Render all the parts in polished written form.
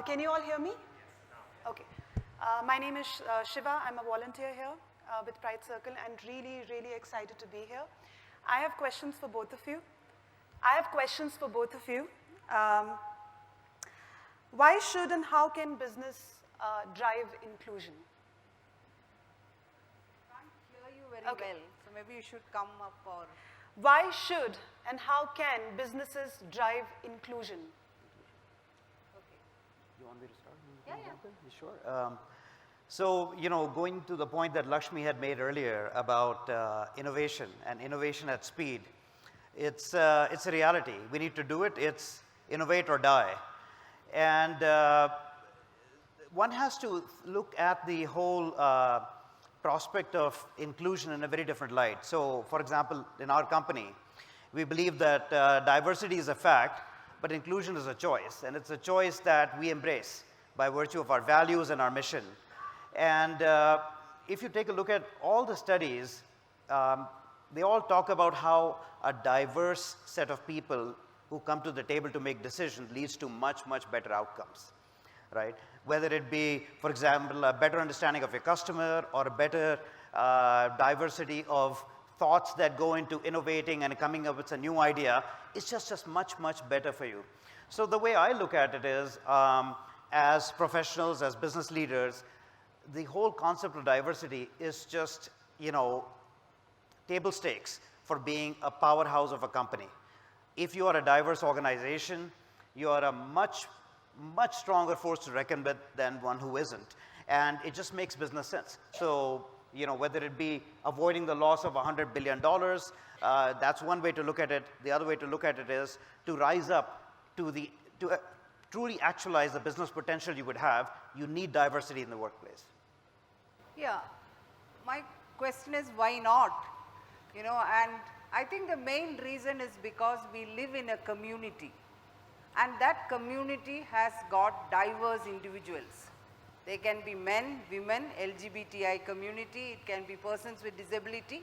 Can you all hear me? Okay. My name is Shiva. I'm a volunteer here with Pride Circle and really, really excited to be here. I have questions for both of you. Why should and how can business drive inclusion? I can't hear you very well, so maybe you should come up or... Why should and how can businesses drive inclusion? Okay. You want me to start? Yeah. You sure? So, going to the point that Lakshmi had made earlier about innovation and innovation at speed, it's a reality. We need to do it. It's innovate or die. And one has to look at the whole prospect of inclusion in a very different light. So, for example, in our company, we believe that diversity is a fact, but inclusion is a choice. And it's a choice that we embrace by virtue of our values and our mission. And if you take a look at all the studies, they all talk about how a diverse set of people who come to the table to make decisions leads to much, much better outcomes, right? Whether it be, for example, a better understanding of your customer or a better diversity of thoughts that go into innovating and coming up with a new idea, it's just much, much better for you. So the way I look at it is, as professionals, as business leaders, the whole concept of diversity is just, table stakes for being a powerhouse of a company. If you are a diverse organization, you are a much, much stronger force to reckon with than one who isn't. And it just makes business sense. So, whether it be avoiding the loss of $100 billion, that's one way to look at it. The other way to look at it is to rise up to truly actualize the business potential you would have. You need diversity in the workplace. Yeah, my question is why not? And I think the main reason is because we live in a community, and that community has got diverse individuals. They can be men, women, LGBTI community, it can be persons with disability.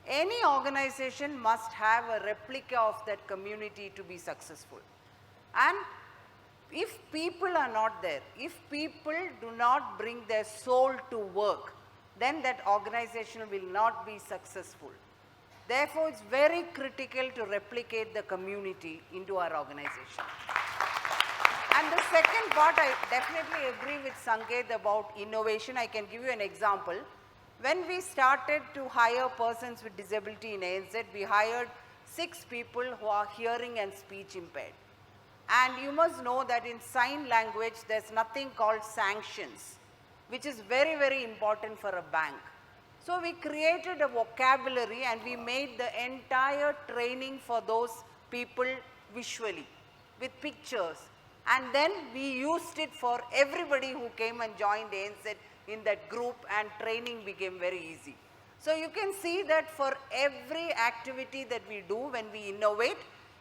Any organization must have a replica of that community to be successful. And if people are not there, if people do not bring their soul to work, then that organization will not be successful. Therefore, it's very critical to replicate the community into our organization. And the second part, I definitely agree with Sanket about innovation. I can give you an example. When we started to hire persons with disability in ANZ, we hired 6 people who are hearing and speech impaired. And you must know that in sign language, there's nothing called sanctions, which is very, very important for a bank. So we created a vocabulary and we made the entire training for those people visually with pictures. And then we used it for everybody who came and joined ANZ in that group, and training became very easy. So you can see that for every activity that we do when we innovate,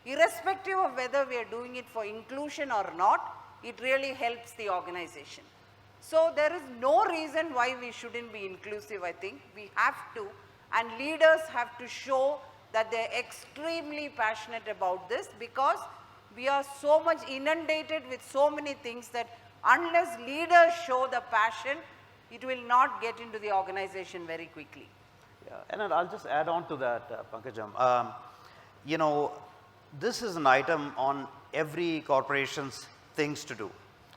irrespective of whether we are doing it for inclusion or not, it really helps the organization. So there is no reason why we shouldn't be inclusive, I think. We have to, and leaders have to show that they're extremely passionate about this, because we are so much inundated with so many things that unless leaders show the passion, it will not get into the organization very quickly. Yeah, and I'll just add on to that, Pankajam. This is an item on every corporation's things to do,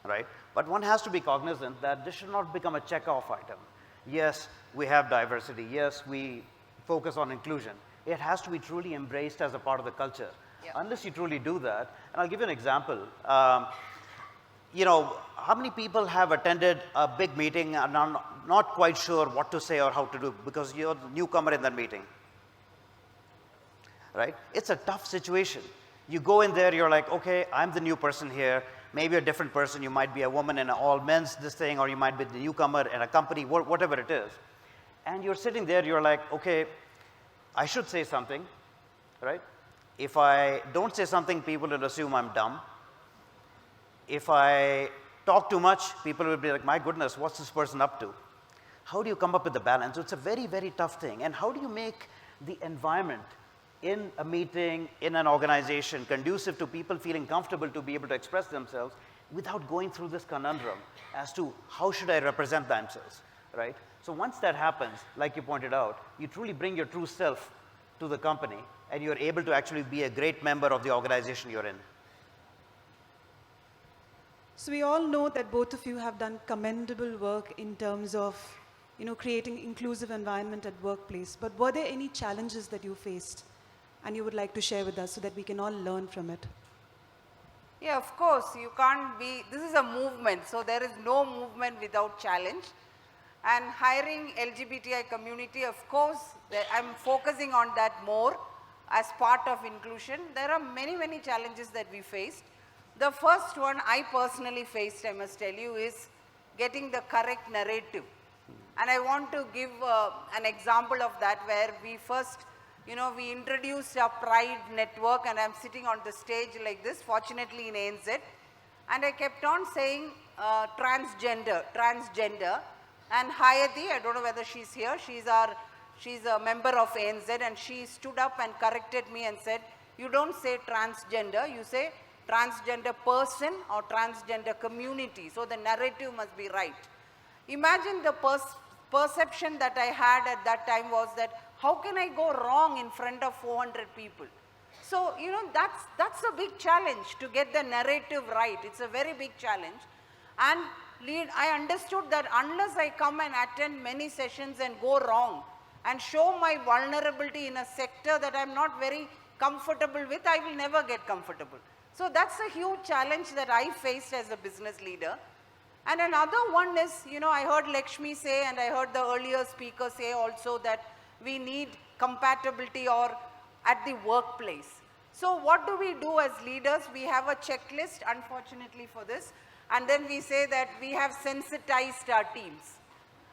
right? But one has to be cognizant that this should not become a check-off item. Yes, we have diversity. Yes, we focus on inclusion. It has to be truly embraced as a part of the culture. Yeah. Unless you truly do that, and I'll give you an example. How many people have attended a big meeting and are not quite sure what to say or how to do because you're the newcomer in that meeting? Right? It's a tough situation. You go in there, you're like, okay, I'm the new person here. Maybe a different person. You might be a woman in an all men's this thing, or you might be the newcomer in a company, whatever it is. And you're sitting there, you're like, okay, I should say something, right? If I don't say something, people will assume I'm dumb. If I talk too much, people will be like, my goodness, what's this person up to? How do you come up with the balance? So it's a very, very tough thing. And how do you make the environment in a meeting, in an organization, conducive to people feeling comfortable to be able to express themselves? without going through this conundrum as to how should I represent themselves, right? So once that happens, like you pointed out, you truly bring your true self to the company and you're able to actually be a great member of the organization you're in. So we all know that both of you have done commendable work in terms of, creating inclusive environment at workplace. But were there any challenges that you faced and you would like to share with us so that we can all learn from it? Yeah, of course, you can't be, this is a movement, so there is no movement without challenge. And hiring LGBTI community, of course, I'm focusing on that more as part of inclusion. There are many, many challenges that we faced. The first one I personally faced, I must tell you, is getting the correct narrative. And I want to give an example of that where we first, we introduced our Pride network, and I'm sitting on the stage like this, fortunately in ANZ, and I kept on saying transgender, and Hayati, I don't know whether she's here, she's a member of ANZ, and she stood up and corrected me and said, you don't say transgender, you say transgender person or transgender community, so the narrative must be right. Imagine the perception that I had at that time was that how can I go wrong in front of 400 people? So, that's a big challenge to get the narrative right. It's a very big challenge. And I understood that unless I come and attend many sessions and go wrong and show my vulnerability in a sector that I'm not very comfortable with, I will never get comfortable. So that's a huge challenge that I faced as a business leader. And another one is, I heard Lakshmi say, and I heard the earlier speaker say also that we need compatibility or at the workplace. So what do we do as leaders? We have a checklist, unfortunately for this, and then we say that we have sensitized our teams.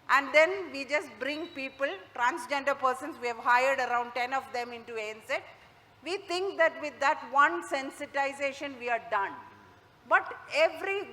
And then we just bring people, transgender persons, we have hired around 10 of them into ANZ. We think that with that one sensitization we are done. But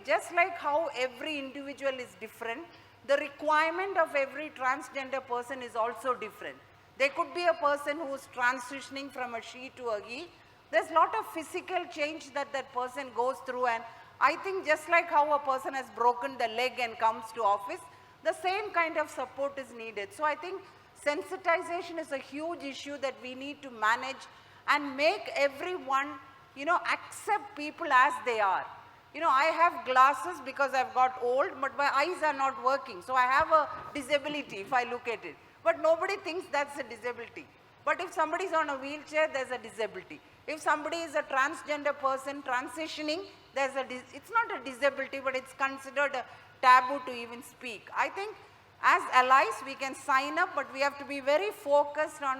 just like how every individual is different, the requirement of every transgender person is also different. There could be a person who is transitioning from a she to a he. There's a lot of physical change that that person goes through, and I think just like how a person has broken the leg and comes to office, the same kind of support is needed. So I think sensitization is a huge issue that we need to manage and make everyone, accept people as they are. I have glasses because I've got old, but my eyes are not working. So I have a disability if I look at it. But nobody thinks that's a disability. But if somebody is on a wheelchair, there's a disability. If somebody is a transgender person transitioning, it's not a disability, but it's considered a taboo to even speak. I think as allies, we can sign up, but we have to be very focused on,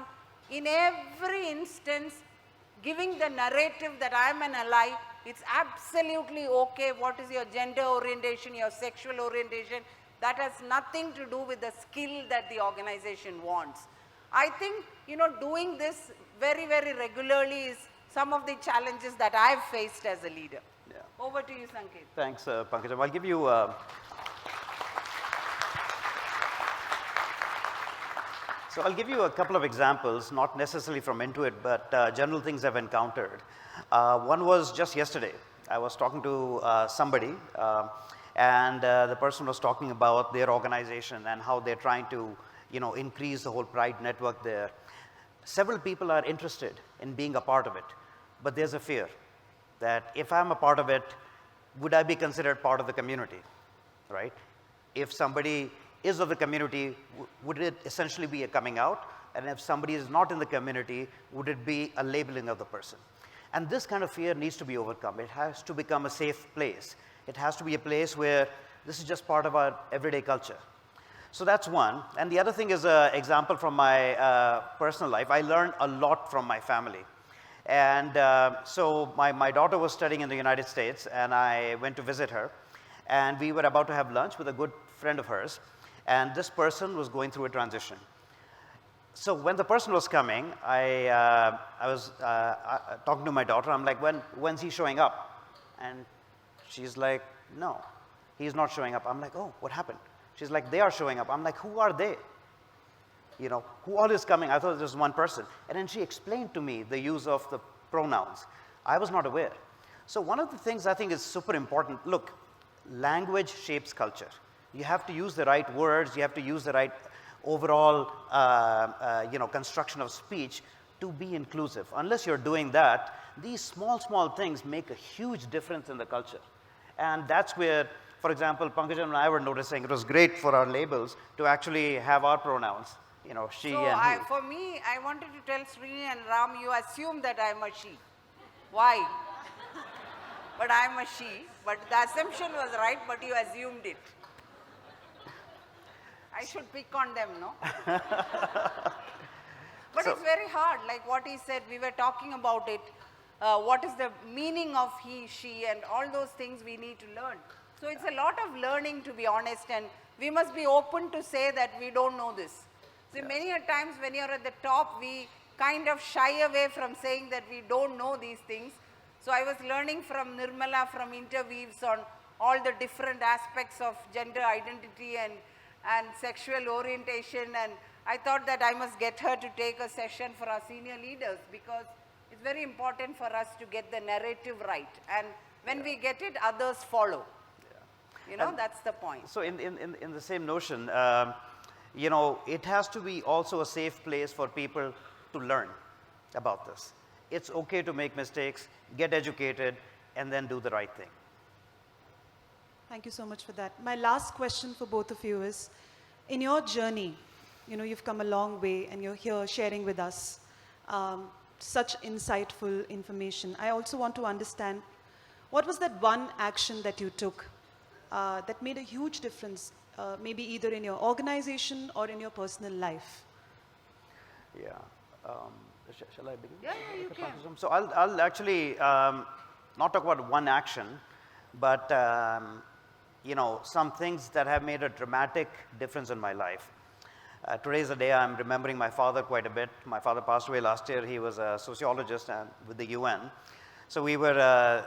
in every instance, giving the narrative that I'm an ally. It's absolutely okay what is your gender orientation, your sexual orientation. That has nothing to do with the skill that the organization wants. I think, doing this very, very regularly is some of the challenges that I've faced as a leader. Yeah. Over to you, Sanket. Thanks, Pankajam. I'll give you So I'll give you a couple of examples, not necessarily from Intuit, but general things I've encountered. One was just yesterday. I was talking to somebody, and the person was talking about their organization and how they're trying to, increase the whole Pride network there. Several people are interested in being a part of it, but there's a fear that if I'm a part of it, would I be considered part of the community, right? If somebody is of the community, would it essentially be a coming out? And if somebody is not in the community, would it be a labeling of the person? And this kind of fear needs to be overcome. It has to become a safe place. It has to be a place where this is just part of our everyday culture. So that's one. And the other thing is an example from my personal life. I learned a lot from my family. And so my daughter was studying in the United States, and I went to visit her. And we were about to have lunch with a good friend of hers. And this person was going through a transition. So when the person was coming, I was talking to my daughter. I'm like, when's he showing up? And she's like, no, he's not showing up. I'm like, oh, what happened? She's like, they are showing up. I'm like, who are they? Who all is coming? I thought it was one person. And then she explained to me the use of the pronouns. I was not aware. So one of the things I think is super important, look, language shapes culture. You have to use the right words, you have to use the right overall construction of speech to be inclusive. Unless you're doing that, these small things make a huge difference in the culture. And that's where, for example, Pankajam and I were noticing it was great for our labels to actually have our pronouns, she So and he. for me, I wanted to tell Srini and Ram, you assume that I'm a she. Why? But I'm a she. But the assumption was right, but you assumed it. I should pick on them, no? But So- it's very hard, like what he said, we were talking about it. What is the meaning of he, she, and all those things we need to learn. So it's a lot of learning, to be honest, and we must be open to say that we don't know this. So many a times when you're at the top, we kind of shy away from saying that we don't know these things. So I was learning from Nirmala from interviews on all the different aspects of gender identity and sexual orientation, and I thought that I must get her to take a session for our senior leaders, because it's very important for us to get the narrative right, and when we get it, others follow. That's the point. So in the same notion, it has to be also a safe place for people to learn about this. It's okay to make mistakes, get educated, and then do the right thing. Thank you so much for that. My last question for both of you is, in your journey, you've come a long way and you're here sharing with us such insightful information. I also want to understand, what was that one action that you took that made a huge difference, maybe either in your organization or in your personal life? Yeah. Shall I begin? Yeah, you Dr. can. Pankajam? So I'll actually not talk about one action, but some things that have made a dramatic difference in my life. Today's a day I'm remembering my father quite a bit. My father passed away last year. He was a sociologist with the UN. So we were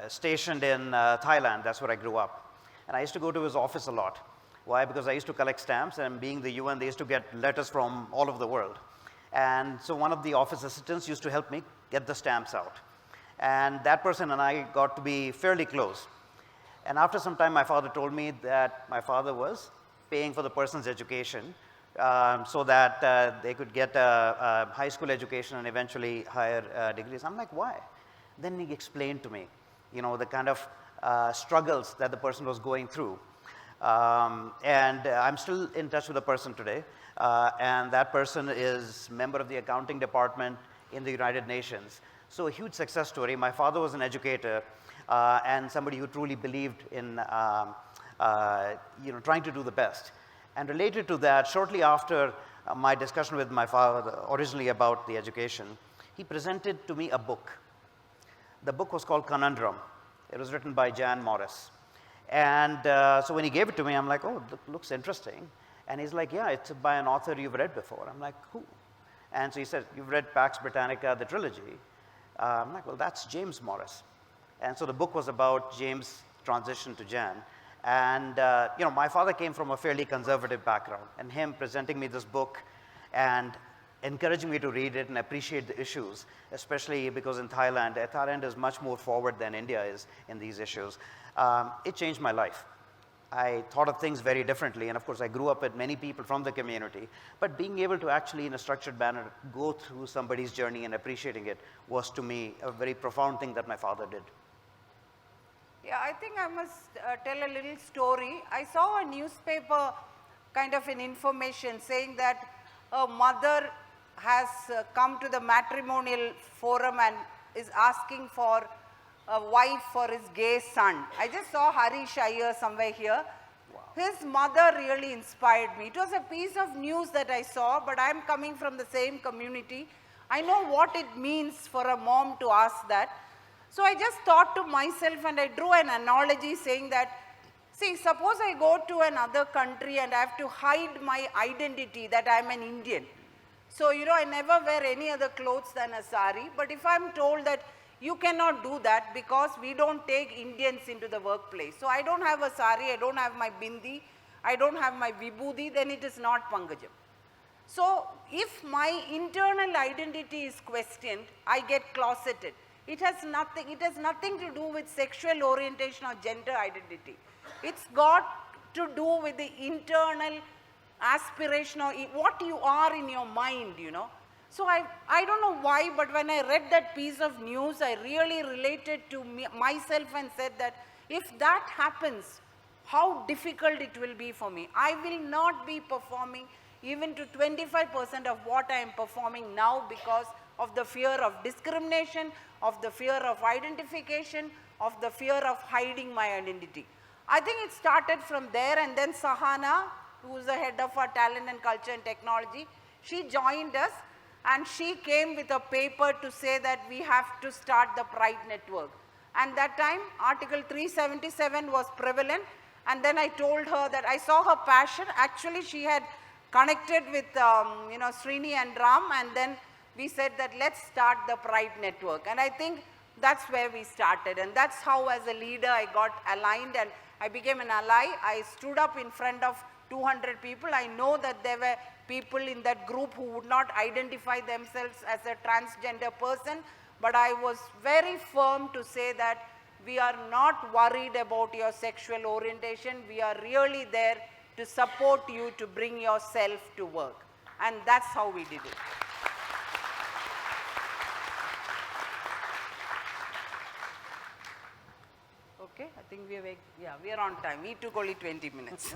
stationed in Thailand. That's where I grew up. And I used to go to his office a lot. Why? Because I used to collect stamps, and being the UN, they used to get letters from all over the world. And so one of the office assistants used to help me get the stamps out. And that person and I got to be fairly close. And after some time, my father told me that my father was paying for the person's education so that they could get a high school education and eventually higher degrees. I'm like, why? Then he explained to me, the kind of struggles that the person was going through. And I'm still in touch with the person today. And that person is member of the accounting department in the United Nations. So a huge success story. My father was an educator and somebody who truly believed in trying to do the best. And related to that, shortly after my discussion with my father originally about the education, he presented to me a book. The book was called Conundrum. It was written by Jan Morris. And so when he gave it to me, I'm like, oh, looks interesting. And he's like, yeah, it's by an author you've read before. I'm like, who? And so he said, you've read Pax Britannica, the trilogy. I'm like, well, that's James Morris. And so the book was about James' transition to Jan. And my father came from a fairly conservative background, and him presenting me this book and encouraging me to read it and appreciate the issues, especially because in Thailand is much more forward than India is in these issues. It changed my life. I thought of things very differently, and of course I grew up with many people from the community, but being able to actually in a structured manner go through somebody's journey and appreciating it was to me a very profound thing that my father did. Yeah, I think I must tell a little story. I saw a newspaper kind of an information saying that a mother has come to the matrimonial forum and is asking for a wife for his gay son. I just saw Harish Iyer somewhere here. Wow. His mother really inspired me. It was a piece of news that I saw, but I'm coming from the same community. I know what it means for a mom to ask that. So I just thought to myself, and I drew an analogy saying that, see, suppose I go to another country and I have to hide my identity that I'm an Indian. So, I never wear any other clothes than a sari, but if I'm told that you cannot do that because we don't take Indians into the workplace. So I don't have a sari, I don't have my bindi, I don't have my vibhuti, then it is not Pankajam. So if my internal identity is questioned, I get closeted. It has nothing to do with sexual orientation or gender identity. It's got to do with the internal aspiration or what you are in your mind, you know. So I don't know why, but when I read that piece of news, I really related to myself and said that if that happens, how difficult it will be for me. I will not be performing even to 25% of what I am performing now because of the fear of discrimination, of the fear of identification, of the fear of hiding my identity. I think it started from there, and then Sahana, who is the head of our talent and culture and technology, she joined us and she came with a paper to say that we have to start the Pride Network. And that time Article 377 was prevalent, and then I told her that I saw her passion. Actually she had connected with you know, Srini and Ram, and then we said that let's start the Pride Network. And I think that's where we started, and that's how as a leader I got aligned and I became an ally. I stood up in front of 200 people. I know that there were people in that group who would not identify themselves as a transgender person, but I was very firm to say that we are not worried about your sexual orientation. We are really there to support you to bring yourself to work. And that's how we did it. Okay, I think we are on time. We took only 20 minutes.